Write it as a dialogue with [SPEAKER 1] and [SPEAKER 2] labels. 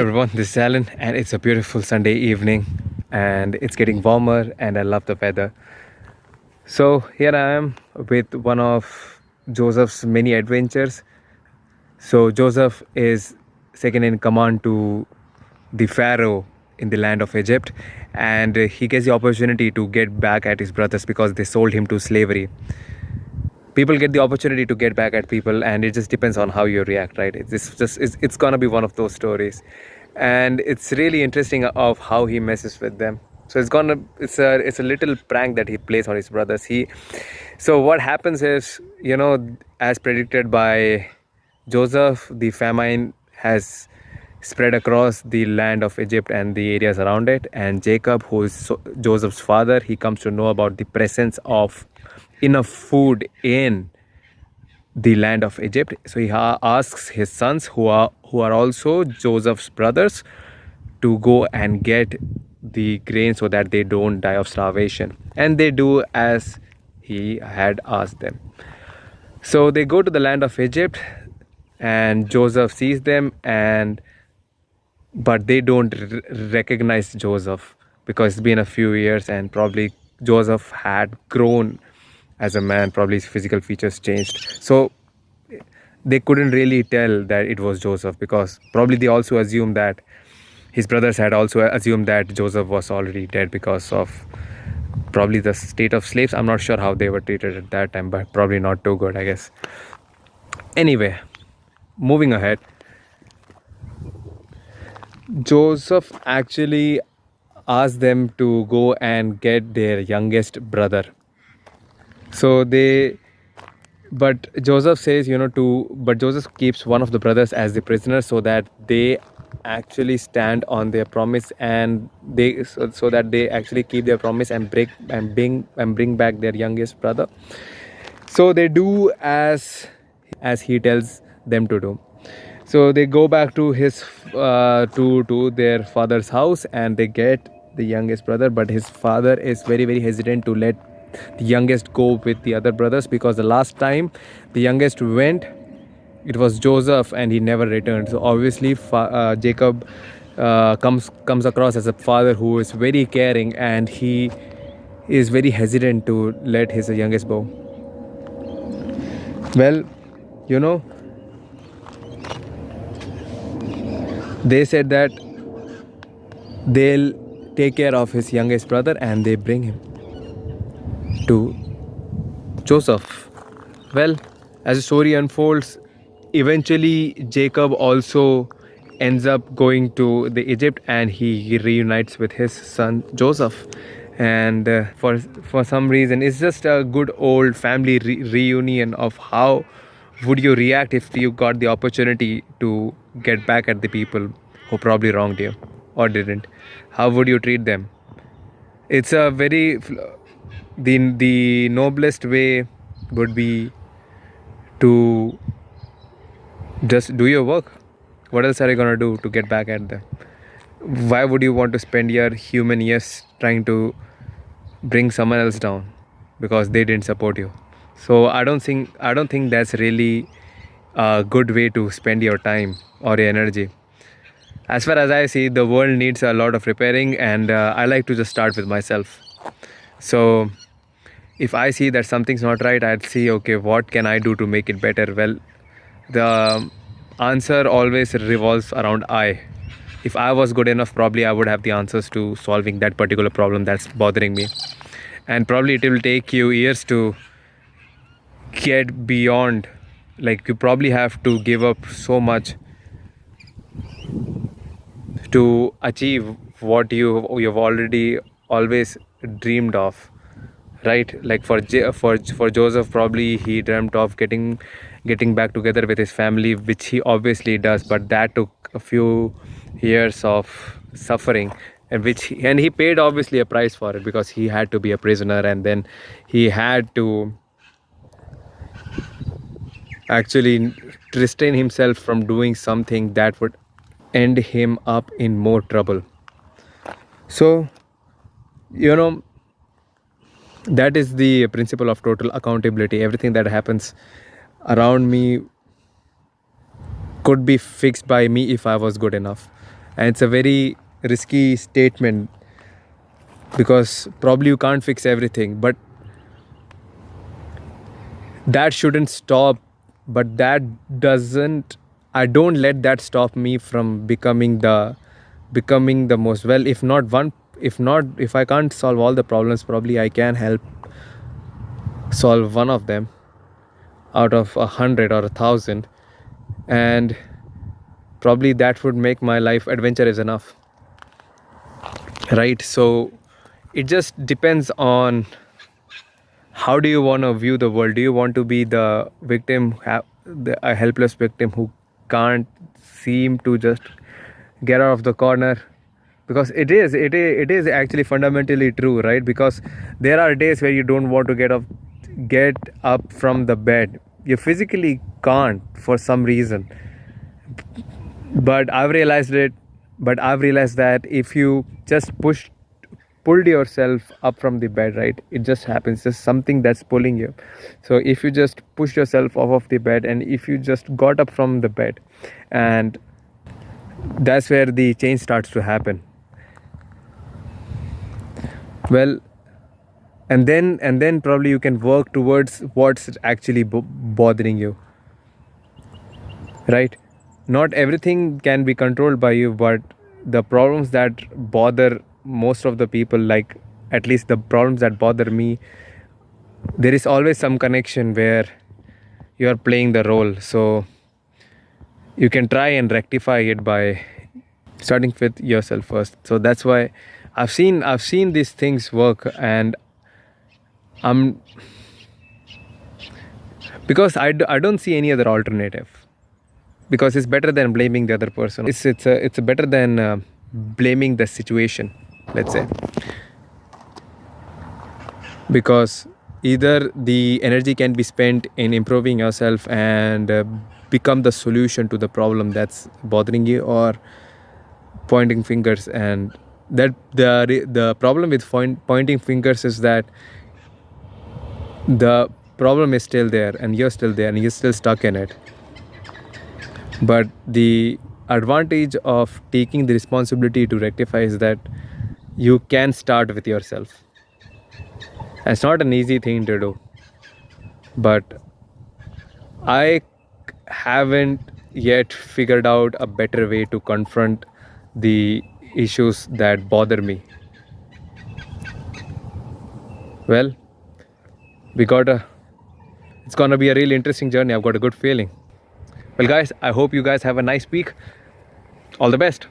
[SPEAKER 1] everyone, this is Alan, and it's a beautiful Sunday evening, and it's getting warmer, and I love the weather. So, here I am with one of Joseph's many adventures. So, Joseph is second in command to the Pharaoh in the land of Egypt, and he gets the opportunity to get back at his brothers because they sold him to slavery. People get the opportunity to get back at people, and it just depends on how you react, right? It's gonna be one of those stories, and it's really interesting of how he messes with them. So it's a little prank that he plays on his brothers. So what happens is, as predicted by Joseph, the famine has spread across the land of Egypt and the areas around it. And Jacob, who is Joseph's father, he comes to know about the presence of enough food in the land of Egypt. So he asks his sons, who are also Joseph's brothers, to go and get the grain so that they don't die of starvation. And they do as he had asked them. So they go to the land of Egypt, and Joseph sees them, but they don't recognize Joseph because it's been a few years, and probably Joseph had grown as a man. Probably his physical features changed, so they couldn't really tell that it was Joseph, because probably they also assumed that his brothers had also assumed that Joseph was already dead because of probably the state of slaves. I'm not sure how they were treated at that time, but probably not too good, I guess. Anyway, moving ahead, Joseph actually asked them to go and get their youngest brother. But Joseph says, but Joseph keeps one of the brothers as the prisoner so that they actually stand on their promise, and so that they actually keep their promise and bring back their youngest brother. So they do as he tells them to do. So they go back to his to their father's house, and they get the youngest brother. But his father is very, very hesitant to let the youngest go with the other brothers, because the last time the youngest went, it was Joseph, and he never returned. So obviously Jacob comes across as a father who is very caring, and he is very hesitant to let his youngest go. Well, they said that they'll take care of his youngest brother, and they bring him to Joseph. Well, as the story unfolds, eventually Jacob also ends up going to the Egypt, and he reunites with his son Joseph. And for some reason, it's just a good old family reunion of how would you react if you got the opportunity to get back at the people who probably wronged you or didn't. How would you treat them? It's a very the noblest way would be to just do your work. What else are you gonna do to get back at them? Why would you want to spend your human years trying to bring someone else down because they didn't support you? So I don't think that's really a good way to spend your time or your energy. As far as I see, the world needs a lot of repairing, and I like to just start with myself. So if I see that something's not right, I'd see, okay, what can I do to make it better? Well, the answer always revolves around I. If I was good enough, probably I would have the answers to solving that particular problem that's bothering me. And probably it will take you years to get beyond. Like, you probably have to give up so much to achieve what you've already always dreamed of, right? Like for Joseph, probably he dreamt of getting back together with his family, which he obviously does, but that took a few years of suffering, and he paid obviously a price for it, because he had to be a prisoner, and then he had to actually restrain himself from doing something that would end him up in more trouble. So, that is the principle of total accountability. Everything that happens around me could be fixed by me if I was good enough. and it's a very risky statement because probably you can't fix everything, but that shouldn't stop. But that doesn't, I don't let that stop me from becoming the most, well, if not one, if I can't solve all the problems, probably I can help solve one of them out of 100 or 1,000, and probably that would make my life adventurous enough, right? So it just depends on how do you want to view the world. Do you want to be the victim, a helpless victim who can't seem to just get out of the corner? Because it is actually fundamentally true, right? Because there are days where you don't want to get up from the bed. You physically can't for some reason. But I've realized that if you just pulled yourself up from the bed, right, it just happens, just something that's pulling you. So if you just push yourself off of the bed, and if you just got up from the bed, and that's where the change starts to happen. Well, and then probably you can work towards what's actually bothering you, right? Not everything can be controlled by you, but the problems that bother most of the people, like at least the problems that bother me, there is always some connection where you are playing the role. So you can try and rectify it by starting with yourself first. So that's why I've seen these things work, and I'm because I don't see any other alternative, because it's better than blaming the other person. It's better than blaming the situation, let's say, because either the energy can be spent in improving yourself and become the solution to the problem that's bothering you, or pointing fingers. And that the problem with pointing fingers is that the problem is still there, and you're still there, and you're still stuck in it. But the advantage of taking the responsibility to rectify is that you can start with yourself. And it's not an easy thing to do, but I haven't yet figured out a better way to confront the issues that bother me. Well, it's gonna be a really interesting journey. I've got a good feeling. Well, guys, I hope you guys have a nice week. All the best.